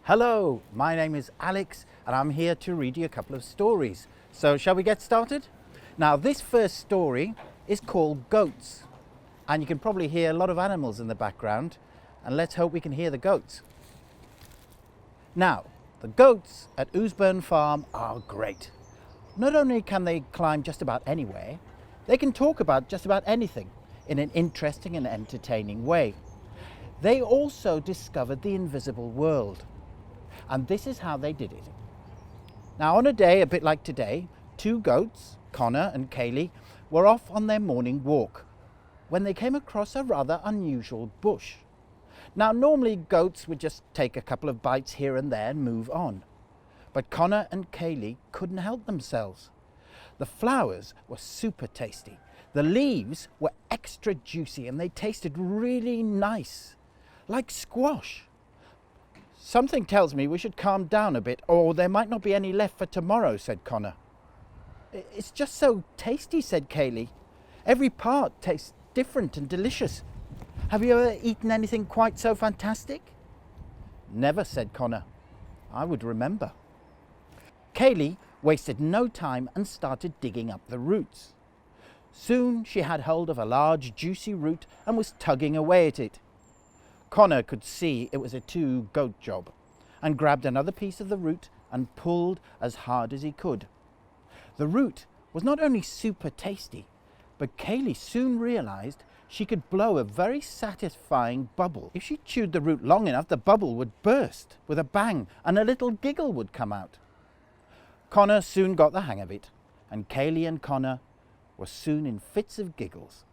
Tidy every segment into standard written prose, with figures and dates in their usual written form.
Hello, my name is Alex and I'm here to read you a couple of stories. So shall we get started? Now this first story is called Goats, and you can probably hear a lot of animals in the background, and let's hope we can hear the goats. Now, the goats at Oosburn Farm are great. Not only can they climb just about anywhere, they can talk about just about anything in an interesting and entertaining way. They also discovered the invisible world. And this is how they did it. Now, on a day a bit like today, two goats, Connor and Kaylee, were off on their morning walk when they came across a rather unusual bush. Now, normally goats would just take a couple of bites here and there and move on. But Connor and Kaylee couldn't help themselves. The flowers were super tasty. The leaves were extra juicy and they tasted really nice, like squash. Something tells me we should calm down a bit, or there might not be any left for tomorrow, said Connor. It's just so tasty, said Kaylee. Every part tastes different and delicious. Have you ever eaten anything quite so fantastic? Never, said Connor. I would remember. Kaylee wasted no time and started digging up the roots. Soon she had hold of a large, juicy root and was tugging away at it. Connor could see it was a two-goat job and grabbed another piece of the root and pulled as hard as he could. The root was not only super tasty, but Kaylee soon realized she could blow a very satisfying bubble. If she chewed the root long enough, the bubble would burst with a bang and a little giggle would come out. Connor soon got the hang of it, and Kaylee and Connor were soon in fits of giggles.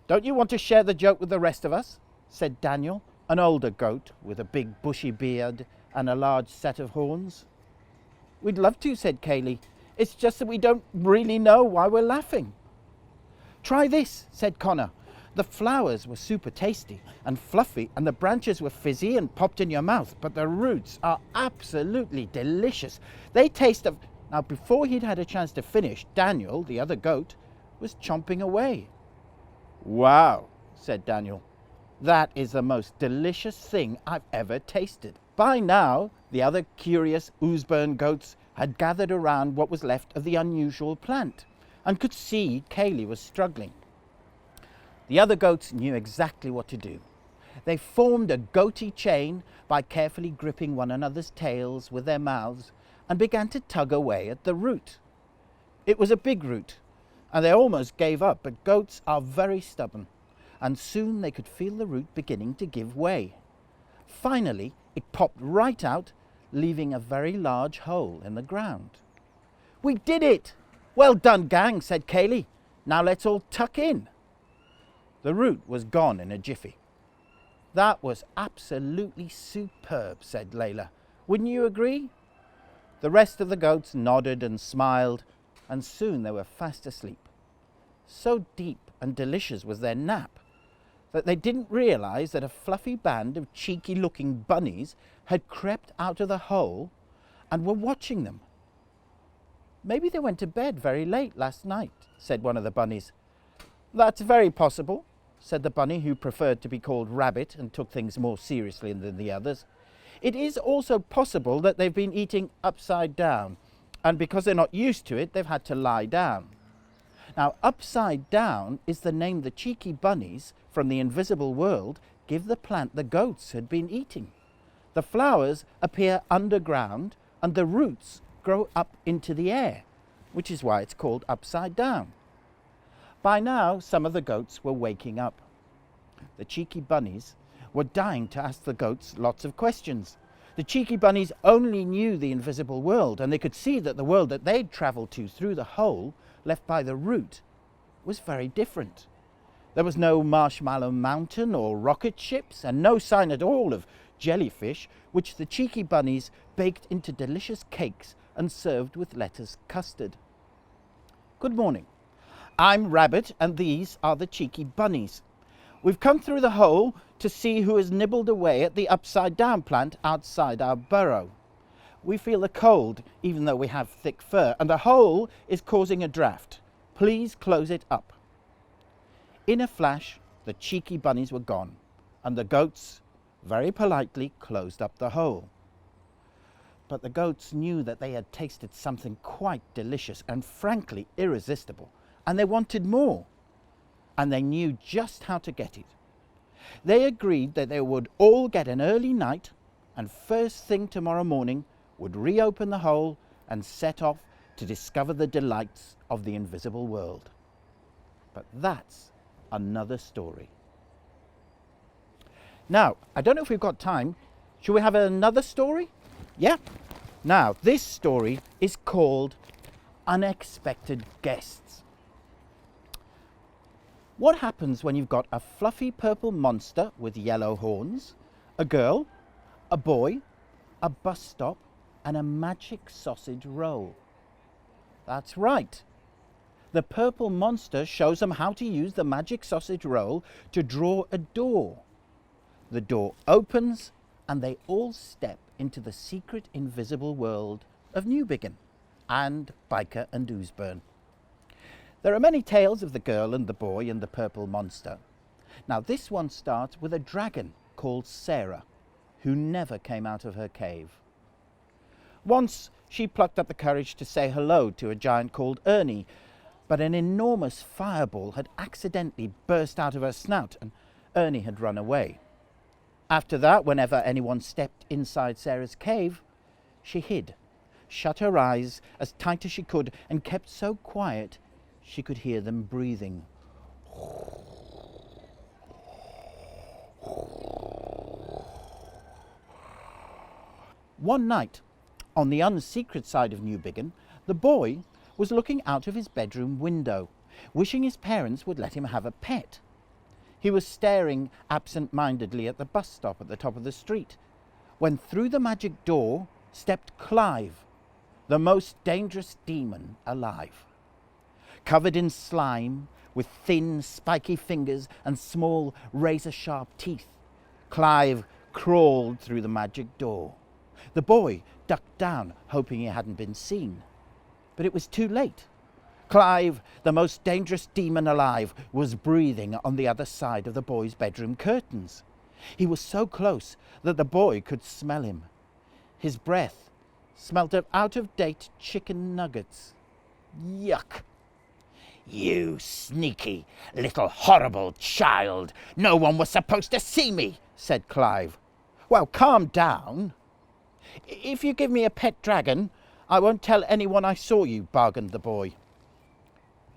"Don't you want to share the joke with the rest of us?" said Daniel, an older goat with a big bushy beard and a large set of horns. "We'd love to," said Kaylee. "It's just that we don't really know why we're laughing." "Try this," said Connor. "The flowers were super tasty and fluffy and the branches were fizzy and popped in your mouth, but the roots are absolutely delicious. They taste of..." Now, before he'd had a chance to finish, Daniel, the other goat, was chomping away. "Wow," said Daniel. "That is the most delicious thing I've ever tasted." By now, the other curious Oosburn goats had gathered around what was left of the unusual plant and could see Kaylee was struggling. The other goats knew exactly what to do. They formed a goaty chain by carefully gripping one another's tails with their mouths and began to tug away at the root. It was a big root, and they almost gave up, but goats are very stubborn, and soon they could feel the root beginning to give way. Finally, it popped right out, leaving a very large hole in the ground. "We did it! Well done, gang," said Kaylee. "Now let's all tuck in." The root was gone in a jiffy. "That was absolutely superb," said Layla. "Wouldn't you agree?" The rest of the goats nodded and smiled, and soon they were fast asleep. So deep and delicious was their nap that they didn't realize that a fluffy band of cheeky-looking bunnies had crept out of the hole and were watching them. "Maybe they went to bed very late last night," said one of the bunnies. "That's very possible," said the bunny who preferred to be called Rabbit and took things more seriously than the others. "It is also possible that they've been eating upside down, and because they're not used to it, they've had to lie down." Now, upside down is the name the cheeky bunnies from the invisible world give the plant the goats had been eating. The flowers appear underground and the roots grow up into the air, which is why it's called upside down. By now, some of the goats were waking up. The cheeky bunnies were dying to ask the goats lots of questions. The cheeky bunnies only knew the invisible world, and they could see that the world that they'd traveled to through the hole left by the root was very different. There was no marshmallow mountain or rocket ships, and no sign at all of jellyfish, which the cheeky bunnies baked into delicious cakes and served with lettuce custard. "Good morning. I'm Rabbit, and these are the cheeky bunnies. We've come through the hole to see who has nibbled away at the upside-down plant outside our burrow. We feel the cold, even though we have thick fur, and the hole is causing a draft. Please close it up." In a flash, the cheeky bunnies were gone, and the goats very politely closed up the hole. But the goats knew that they had tasted something quite delicious and frankly irresistible, and they wanted more, and they knew just how to get it. They agreed that they would all get an early night, and first thing tomorrow morning would reopen the hole and set off to discover the delights of the invisible world. But that's another story. Now, I don't know if we've got time. Shall we have another story? Yeah? Now, this story is called Unexpected Guests. What happens when you've got a fluffy purple monster with yellow horns, a girl, a boy, a bus stop, and a magic sausage roll? That's right. The purple monster shows them how to use the magic sausage roll to draw a door. The door opens and they all step into the secret invisible world of Newbiggin and Byker and Oosburn. There are many tales of the girl and the boy and the purple monster. Now this one starts with a dragon called Sarah, who never came out of her cave. Once she plucked up the courage to say hello to a giant called Ernie, but an enormous fireball had accidentally burst out of her snout and Ernie had run away. After that, whenever anyone stepped inside Sarah's cave, she hid, shut her eyes as tight as she could, and kept so quiet she could hear them breathing. One night, on the unsecret side of Newbiggin, the boy was looking out of his bedroom window, wishing his parents would let him have a pet. He was staring absent-mindedly at the bus stop at the top of the street, when through the magic door stepped Clive, the most dangerous demon alive. Covered in slime, with thin, spiky fingers and small, razor-sharp teeth, Clive crawled through the magic door. The boy ducked down, hoping he hadn't been seen. But it was too late. Clive, the most dangerous demon alive, was breathing on the other side of the boy's bedroom curtains. He was so close that the boy could smell him. His breath smelt of out-of-date chicken nuggets. Yuck! "You sneaky little horrible child! No one was supposed to see me," said Clive. "Well, calm down. If you give me a pet dragon, I won't tell anyone I saw you," bargained the boy.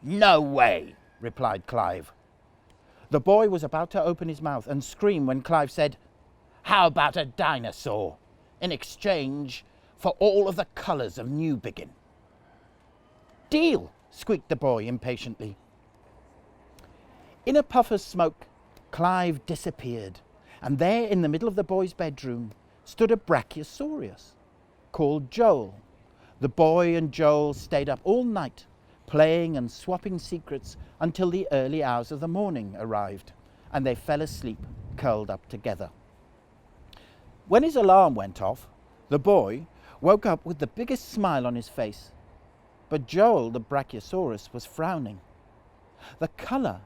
"No way," replied Clive. The boy was about to open his mouth and scream when Clive said, "How about a dinosaur in exchange for all of the colours of Newbiggin?" "Deal," squeaked the boy impatiently. In a puff of smoke, Clive disappeared, and there in the middle of the boy's bedroom stood a brachiosaurus called Joel. The boy and Joel stayed up all night, playing and swapping secrets until the early hours of the morning arrived, and they fell asleep curled up together. When his alarm went off, the boy woke up with the biggest smile on his face, but Joel the brachiosaurus was frowning. The colour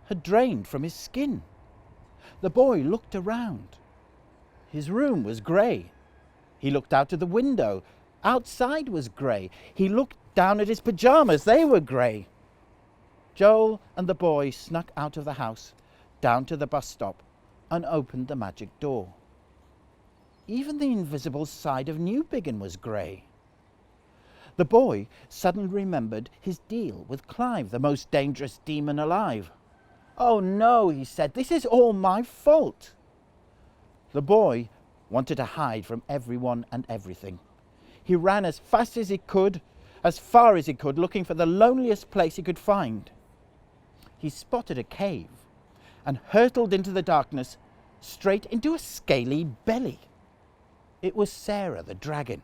had drained from his skin. The boy looked around. His room was grey. He looked out of the window. Outside was grey. He looked down at his pyjamas. They were grey. Joel and the boy snuck out of the house, down to the bus stop, and opened the magic door. Even the invisible side of Newbiggin was grey. The boy suddenly remembered his deal with Clive, the most dangerous demon alive. "Oh no," he said, "this is all my fault." The boy wanted to hide from everyone and everything. He ran as fast as he could, as far as he could, looking for the loneliest place he could find. He spotted a cave and hurtled into the darkness, straight into a scaly belly. It was Sarah the dragon.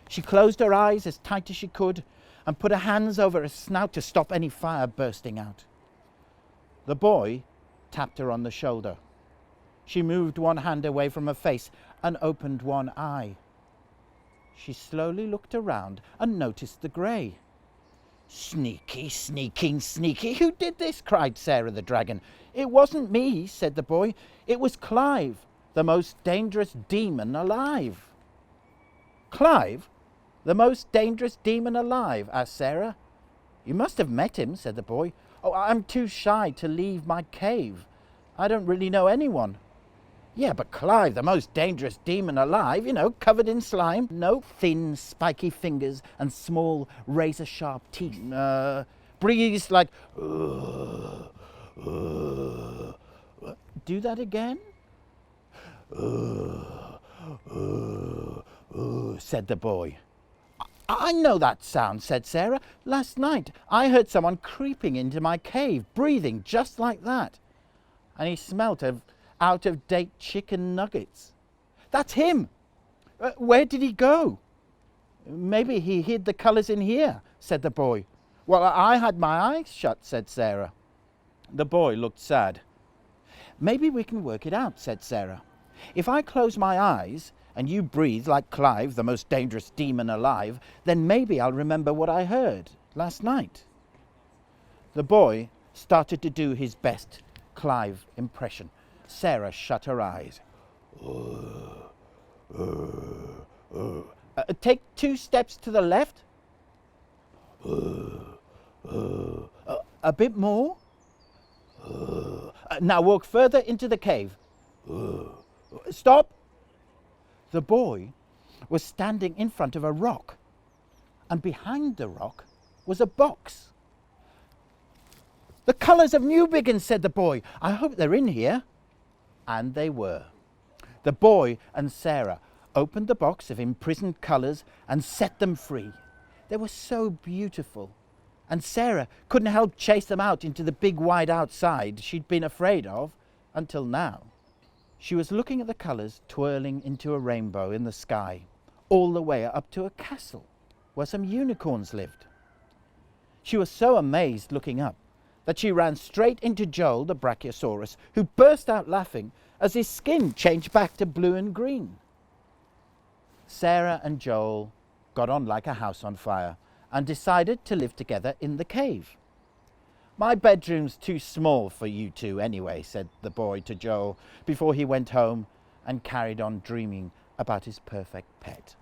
She closed her eyes as tight as she could and put her hands over her snout to stop any fire bursting out. The boy tapped her on the shoulder. She moved one hand away from her face and opened one eye. She slowly looked around and noticed the grey. "Sneaky, sneaking, sneaky! Who did this?" cried Sarah the dragon. "It wasn't me," said the boy. "It was Clive, the most dangerous demon alive." "Clive, the most dangerous demon alive?" asked Sarah. "You must have met him," said the boy. "Oh, I'm too shy to leave my cave. I don't really know anyone." "Yeah, but Clive, the most dangerous demon alive, covered in slime. No thin, spiky fingers and small, razor-sharp teeth. Breathes like... Do that again?" Said the boy. "I know that sound," said Sarah. "Last night I heard someone creeping into my cave, breathing just like that. And he smelt of out-of-date chicken nuggets." "That's him! Where did he go?" "Maybe he hid the colours in here," said the boy. "Well, I had my eyes shut," said Sarah. The boy looked sad. "Maybe we can work it out," said Sarah. "If I close my eyes and you breathe like Clive, the most dangerous demon alive, then maybe I'll remember what I heard last night." The boy started to do his best Clive impression. Sarah shut her eyes. "Take 2 steps to the left. A bit more. Now walk further into the cave. Stop." The boy was standing in front of a rock, and behind the rock was a box. "The colours of Newbigin," said the boy. "I hope they're in here." And they were. The boy and Sarah opened the box of imprisoned colours and set them free. They were so beautiful, and Sarah couldn't help chase them out into the big wide outside she'd been afraid of until now. She was looking at the colours twirling into a rainbow in the sky, all the way up to a castle where some unicorns lived. She was so amazed looking up that she ran straight into Joel the Brachiosaurus, who burst out laughing as his skin changed back to blue and green. Sarah and Joel got on like a house on fire and decided to live together in the cave. "My bedroom's too small for you two anyway," said the boy to Joel before he went home and carried on dreaming about his perfect pet.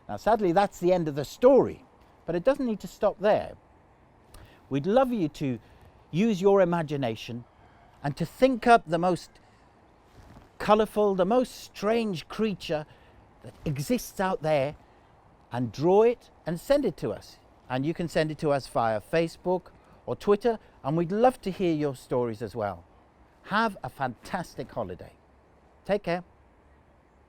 Now, sadly, that's the end of the story, but it doesn't need to stop there. We'd love you to use your imagination and to think up the most colourful, the most strange creature that exists out there and draw it and send it to us. And you can send it to us via Facebook or Twitter, and we'd love to hear your stories as well. Have a fantastic holiday. Take care.